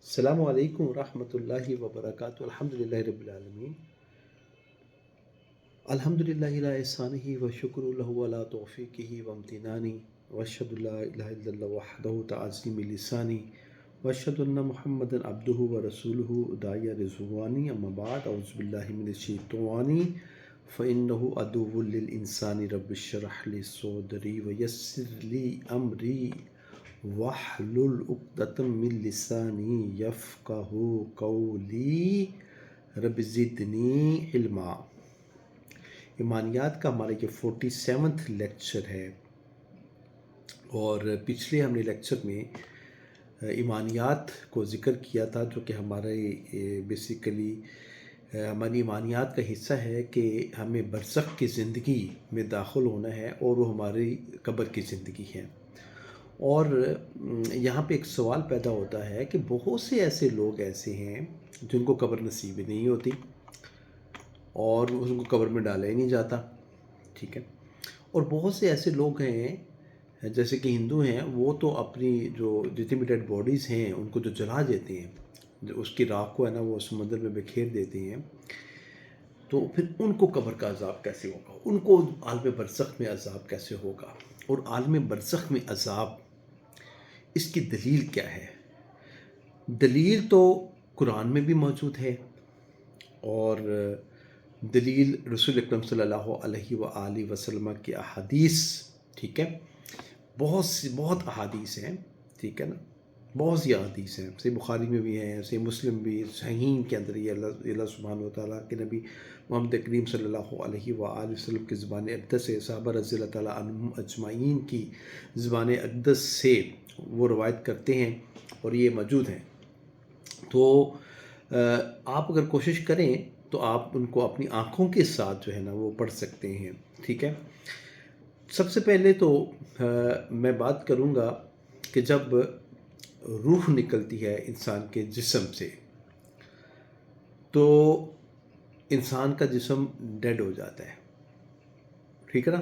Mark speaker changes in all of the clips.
Speaker 1: السلام علیکم ورحمۃ اللہ وبرکاتہ الحمد للہ رب العالمین الحمد للہ علی احسانہ و شکر له علی توفیقہ و امتنانی واشهد ان لا الہ الا اللہ وحدہ تعظیم لسانی واشهد ان محمدا عبدہ ورسولہ داعی رضوانی اما بعد اعوذ باللہ من الشیطان فانہ عدو للانسان رب اشرح لی صدری ویسر لی امری واحلل عقدۃ من لسانی یفقہوا قولی رب زدنی علما۔ ایمانیات کا ہمارا یہ 47واں لیکچر ہے، اور پچھلے ہم نے لیکچر میں ایمانیات کو ذکر کیا تھا، جو کہ ہمارے بیسیکلی ہماری ایمانیات کا حصہ ہے کہ ہمیں برزخ کی زندگی میں داخل ہونا ہے، اور وہ ہماری قبر کی زندگی ہے۔ اور یہاں پہ ایک سوال پیدا ہوتا ہے کہ بہت سے ایسے لوگ ایسے ہیں جن کو قبر نصیب ہی نہیں ہوتی، اور ان کو قبر میں ڈالا ہی نہیں جاتا، ٹھیک ہے۔ اور بہت سے ایسے لوگ ہیں جیسے کہ ہندو ہیں، وہ تو اپنی جو جتنی بھی ڈیڈ باڈیز ہیں ان کو جو جلا دیتے ہیں، جو اس کی راکھ کو ہے نا وہ سمندر میں بکھیر دیتے ہیں، تو پھر ان کو قبر کا عذاب کیسے ہوگا، ان کو عالم برزخ میں عذاب کیسے ہوگا، اور عالم برزخ میں عذاب اس کی دلیل کیا ہے؟ دلیل تو قرآن میں بھی موجود ہے، اور دلیل رسول اکرم صلی اللہ علیہ وآلہ وسلم کی احادیث، ٹھیک ہے، بہت احادیث ہیں، ٹھیک ہے نا، بہت سی احادیث ہیں، صحیح بخاری میں بھی ہیں، صحیح مسلم بھی، صحیح کے اندر یہ اللہ سبحانہ و تعالیٰ کے نبی محمد کریم صلی اللہ علیہ وآلہ وسلم کی زبان اقدس سے، صحابہ رضی اللہ تعالیٰ عنہم اجمعین کی زبان اقدس سے وہ روایت کرتے ہیں، اور یہ موجود ہیں۔ تو آپ اگر کوشش کریں تو آپ ان کو اپنی آنکھوں کے ساتھ جو ہے نا وہ پڑھ سکتے ہیں، ٹھیک ہے۔ سب سے پہلے تو میں بات کروں گا کہ جب روح نکلتی ہے انسان کے جسم سے تو انسان کا جسم ڈیڈ ہو جاتا ہے، ٹھیک ہے نا۔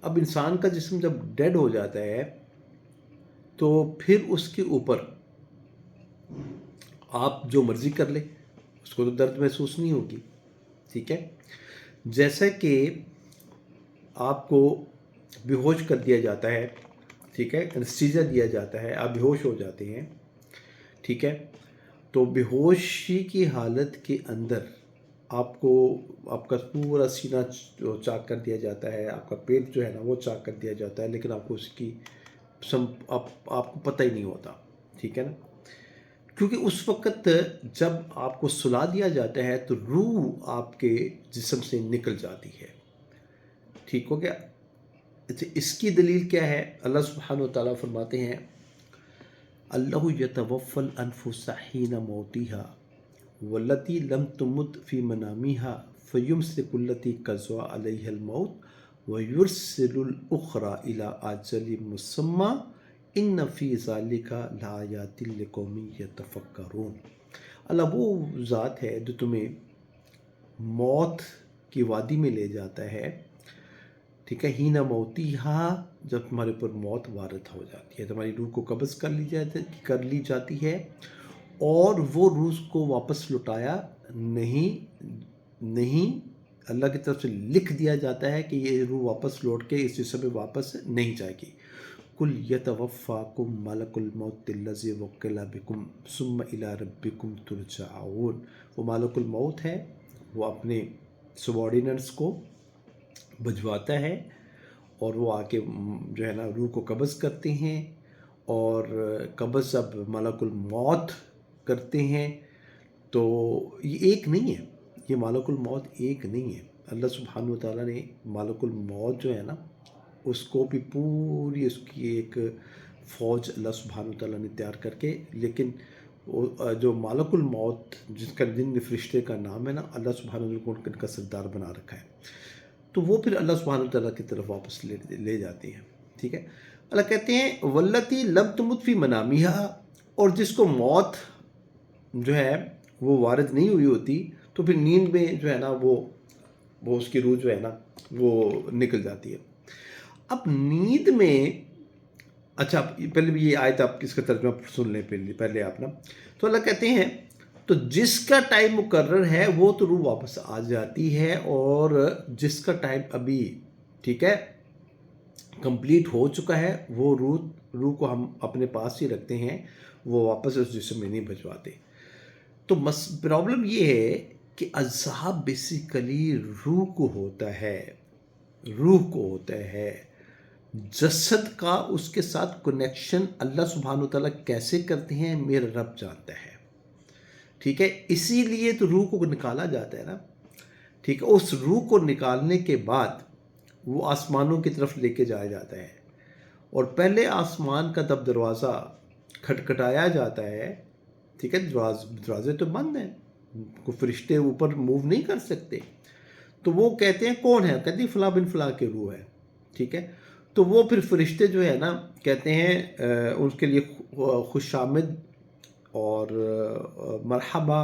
Speaker 1: اب انسان کا جسم جب ڈیڈ ہو جاتا ہے تو پھر اس کے اوپر آپ جو مرضی کر لیں، اس کو تو درد محسوس نہیں ہوگی، ٹھیک ہے۔ جیسا کہ آپ کو بے ہوش کر دیا جاتا ہے، ٹھیک ہے، انستھیزیا دیا جاتا ہے، آپ بے ہوش ہو جاتے ہیں، ٹھیک ہے۔ تو بے ہوشی کی حالت کے اندر آپ کو آپ کا پورا سینہ چاک کر دیا جاتا ہے، آپ کا پیٹ جو ہے نا وہ چاک کر دیا جاتا ہے، لیکن آپ کو اس کی آپ کو پتہ ہی نہیں ہوتا، ٹھیک ہے نا۔ کیونکہ اس وقت جب آپ کو سلا دیا جاتا ہے تو روح آپ کے جسم سے نکل جاتی ہے، ٹھیک ہو گیا۔ اس کی دلیل کیا ہے؟ اللہ سبحانہ و تعالیٰ فرماتے ہیں اللہ یتوفی الانفس حین موتها والتی لم تمت فی منامها فیمسک التی قضی علیہا الموت ویرسل الاخری الی اجل مسمی ان فی ذلک لآیات لقوم یتفکرون۔ اللہ وہ ذات ہے جو تمہیں موت کی وادی میں لے جاتا ہے، ٹھیک ہے، ہینا موتیہا، جب تمہارے اوپر موت وارد ہو جاتی ہے، تمہاری روح کو قبض کر لی جاتی ہے، اور وہ روح کو واپس لٹایا نہیں اللہ کی طرف سے لکھ دیا جاتا ہے کہ یہ روح واپس لوٹ کے اس جسم میں واپس نہیں جائے گی۔ قل یتوفاکم ملک الموت الذی وکل بکم ثم الی ربکم ترجعون۔ وہ ملک الموت ہے، وہ اپنے سبارڈینٹس کو بھجواتا ہے، اور وہ آ کے جو ہے نا روح کو قبض کرتے ہیں، اور قبض جب ملک الموت کرتے ہیں تو یہ ایک نہیں ہے، یہ ملک الموت ایک نہیں ہے۔ اللہ سبحانہ و تعالیٰ نے ملک الموت جو ہے نا اس کو بھی پوری اس کی ایک فوج اللہ سبحانہ و تعالیٰ نے تیار کر کے، لیکن جو ملک الموت جن فرشتے کا نام ہے نا، اللہ سبحانہ و تعالیٰ نے ان کا سردار بنا رکھا ہے، تو وہ پھر اللہ سبحانہ تعالیٰ کی طرف واپس لے جاتے ہیں، ٹھیک ہے۔ اللہ کہتے ہیں والتی لم تمت فی منامہا، اور جس کو موت جو ہے وہ وارد نہیں ہوئی ہوتی تو پھر نیند میں جو ہے نا وہ اس کی روح جو ہے نا وہ نکل جاتی ہے۔ اب نیند میں اچھا پہلے بھی یہ آیت آپ اس کا ترجمہ سن لیں پہلے آپ نا. تو اللہ کہتے ہیں تو جس کا ٹائم مقرر ہے وہ تو روح واپس آ جاتی ہے، اور جس کا ٹائم ابھی ٹھیک ہے کمپلیٹ ہو چکا ہے وہ روح کو ہم اپنے پاس ہی رکھتے ہیں، وہ واپس اس جسم میں نہیں بھجواتے. تو پرابلم یہ ہے کہ عذاب بیسیکلی روح کو ہوتا ہے. جسد کا اس کے ساتھ کنیکشن اللہ سبحانہ وتعالیٰ کیسے کرتے ہیں میرا رب جانتا ہے. ٹھیک ہے، اسی لیے تو روح کو نکالا جاتا ہے نا. ٹھیک ہے، اس روح کو نکالنے کے بعد وہ آسمانوں کی طرف لے کے جایا جاتا ہے، اور پہلے آسمان کا جب دروازہ کھٹکھٹایا جاتا ہے، ٹھیک ہے، دروازے تو بند ہیں، کوئی فرشتے اوپر موو نہیں کر سکتے. تو وہ کہتے ہیں کون ہے؟ کہتے ہیں فلاں بن فلاں کے روح ہے. ٹھیک ہے، تو وہ پھر فرشتے جو ہے نا کہتے ہیں اس کے لیے خوش آمد اور مرحبا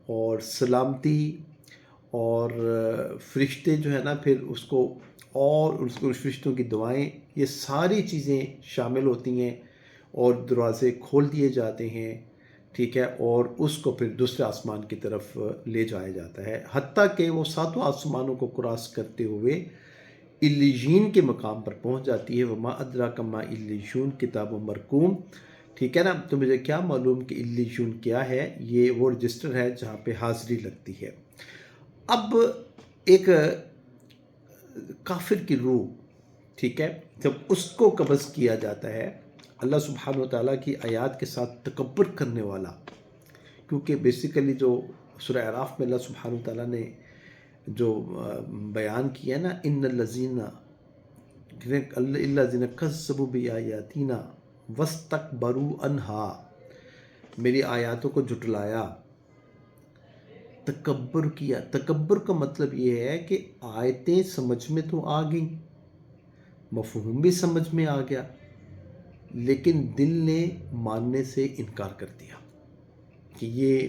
Speaker 1: اور سلامتی، اور فرشتے جو ہے نا پھر اس کو، اور اس فرشتوں کی دعائیں، یہ ساری چیزیں شامل ہوتی ہیں، اور دروازے کھول دیے جاتے ہیں. ٹھیک ہے، اور اس کو پھر دوسرے آسمان کی طرف لے جایا جاتا ہے، حتیٰ کہ وہ ساتوں آسمانوں کو کراس کرتے ہوئے علیین کے مقام پر پہنچ جاتی ہے. وما ادراک ما علیون کتاب مرقوم. ٹھیک ہے نا، تو مجھے کیا معلوم کہ علیون کیا ہے؟ یہ وہ رجسٹر ہے جہاں پہ حاضری لگتی ہے. اب ایک کافر کی روح، ٹھیک ہے، جب اس کو قبض کیا جاتا ہے، اللہ سبحانہ وتعالیٰ کی آیات کے ساتھ تکبر کرنے والا، کیونکہ بیسیکلی جو سورہ اعراف میں اللہ سبحانہ وتعالیٰ نے جو بیان کیا نا، ان الذین کذبوا بآیاتنا واستکبروا عنہا، میری آیاتوں کو جھٹلایا، تکبر کیا. تکبر کا مطلب یہ ہے کہ آیتیں سمجھ میں تو آ گئیں، مفہوم بھی سمجھ میں آ گیا، لیکن دل نے ماننے سے انکار کر دیا کہ یہ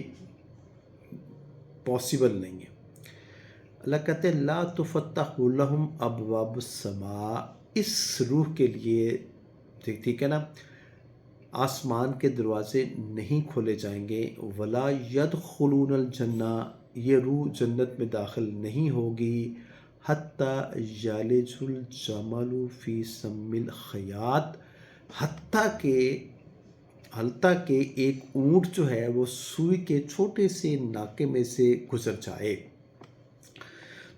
Speaker 1: پاسبل نہیں ہے. اللہ کہتے ہیں لا تفتح لہم ابواب السماء، اس روح کے لیے ٹھیک ہے نا آسمان کے دروازے نہیں کھولے جائیں گے. ولا يدخلون الجنہ، یہ روح جنت میں داخل نہیں ہوگی. حتی یالج الجمل فی سم الخیاط، حتیٰ کہ ایک اونٹ جو ہے وہ سوئی کے چھوٹے سے ناکے میں سے گزر جائے.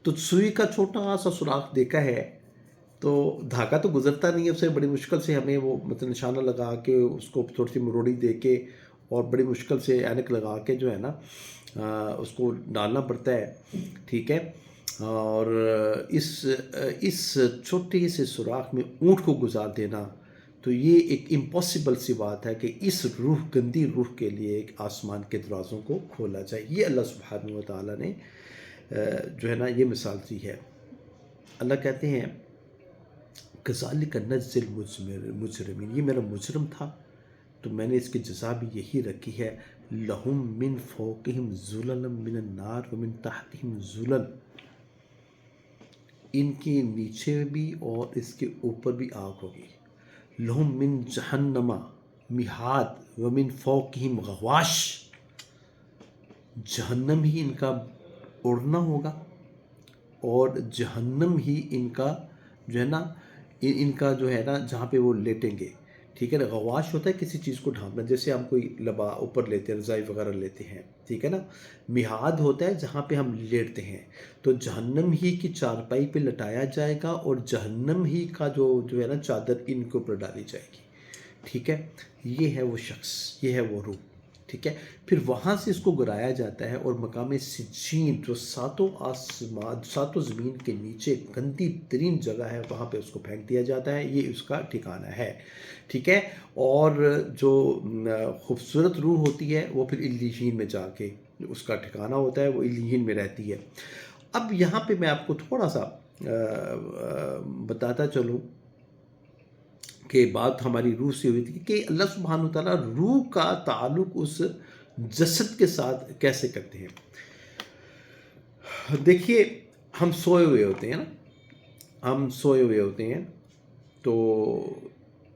Speaker 1: تو سوئی کا چھوٹا سا سوراخ دیکھا ہے تو دھاگا تو گزرتا نہیں ہے، اسے بڑی مشکل سے ہمیں وہ مطلب نشانہ لگا کے اس کو تھوڑی سی مروڑی دے کے اور بڑی مشکل سے اینک لگا کے جو ہے نا اس کو ڈالنا پڑتا ہے. ٹھیک ہے، اور اس چھوٹے سے سوراخ میں اونٹ کو گزار دینا، تو یہ ایک امپاسبل سی بات ہے کہ اس گندی روح کے لیے ایک آسمان کے دروازوں کو کھولا جائے. یہ اللہ سبحانہ وتعالیٰ نے جو ہے نا یہ مثال دی ہے. اللہ کہتے ہیں کذالک نجزی المجرمین، یہ میرا مجرم تھا تو میں نے اس کی جزا بھی یہی رکھی ہے. لہم من فوقہم ظلل من النار ومن تحتہم ظلل، ان کے نیچے بھی اور اس کے اوپر بھی آگ ہوگی. لہم من جہنم مہاد ومن فوقہم غواش، جہنم ہی ان کا اڑنا ہوگا، اور جہنم ہی ان کا جو ہے نا ان کا جو ہے نا جہاں پہ وہ لیٹیں گے. ٹھیک ہے نا، غواش ہوتا ہے کسی چیز کو ڈھانپنا، جیسے ہم کوئی لبا اوپر لیتے ہیں، رضائی وغیرہ لیتے ہیں. ٹھیک ہے نا، مہاد ہوتا ہے جہاں پہ ہم لیٹتے ہیں. تو جہنم ہی کی چارپائی پہ لٹایا جائے گا، اور جہنم ہی کا جو ہے نا چادر ان کے اوپر ڈالی جائے گی. ٹھیک ہے، یہ ہے وہ شخص، یہ ہے وہ روح. ٹھیک ہے، پھر وہاں سے اس کو گرایا جاتا ہے، اور مقام سجین جو ساتوں زمین کے نیچے گندی ترین جگہ ہے وہاں پہ اس کو پھینک دیا جاتا ہے. یہ اس کا ٹھکانہ ہے. ٹھیک ہے، اور جو خوبصورت روح ہوتی ہے وہ پھر علیین میں جا کے اس کا ٹھکانہ ہوتا ہے، وہ علیین میں رہتی ہے. اب یہاں پہ میں آپ کو تھوڑا سا بتاتا چلوں کہ بات ہماری روح سے ہوئی تھی کہ اللہ سبحانہ وتعالیٰ روح کا تعلق اس جسد کے ساتھ کیسے کرتے ہیں. دیکھیے ہم سوئے ہوئے ہوتے ہیں نا، ہم سوئے ہوئے ہوتے ہیں تو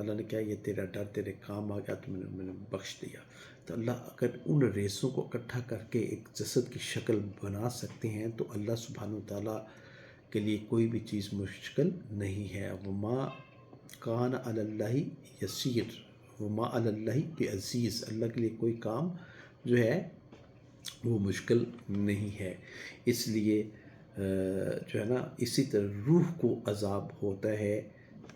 Speaker 1: اللہ نے کہا یہ تیرا ڈر تیرے کام آ گیا تو میں نے بخش دیا۔ تو اللہ اگر ان ریسوں کو اکٹھا کر کے ایک جسد کی شکل بنا سکتے ہیں تو اللہ سبحانہ وتعالیٰ کے لیے کوئی بھی چیز مشکل نہیں ہے۔ وما کان علی اللہ یسیر وما علی اللہ بعزیز، اللہ کے لیے کوئی کام جو ہے وہ مشکل نہیں ہے۔ اس لیے جو ہے نا اسی طرح روح کو عذاب ہوتا ہے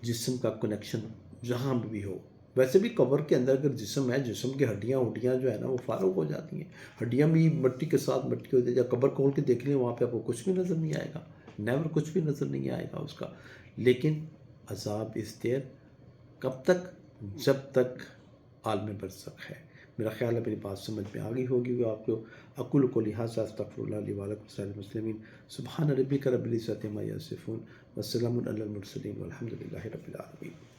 Speaker 1: جسم کا کنیکشن جہاں بھی ہو۔ ویسے بھی قبر کے اندر اگر جسم ہے، جسم کی ہڈیاں جو ہے نا وہ فارغ ہو جاتی ہیں، ہڈیاں بھی مٹی کے ساتھ مٹی ہوتی ہے۔ جب قبر کھول کے دیکھ لیں وہاں پہ آپ کو کچھ بھی نظر نہیں آئے گا، نیور کچھ بھی نظر نہیں آئے گا اس کا۔ لیکن عذاب اس دیر کب تک؟ جب تک عالم برزخ ہے۔ میرا خیال ہے میری بات سمجھ میں آ گئی ہوگی وہ آپ کو۔ اقول قولی ھذا استغفر اللہ لی ولکم ولسائر المسلمین۔ سبحان ربک رب العزۃ عما یصفون وسلام علی المرسلین والحمد للہ رب العالمین۔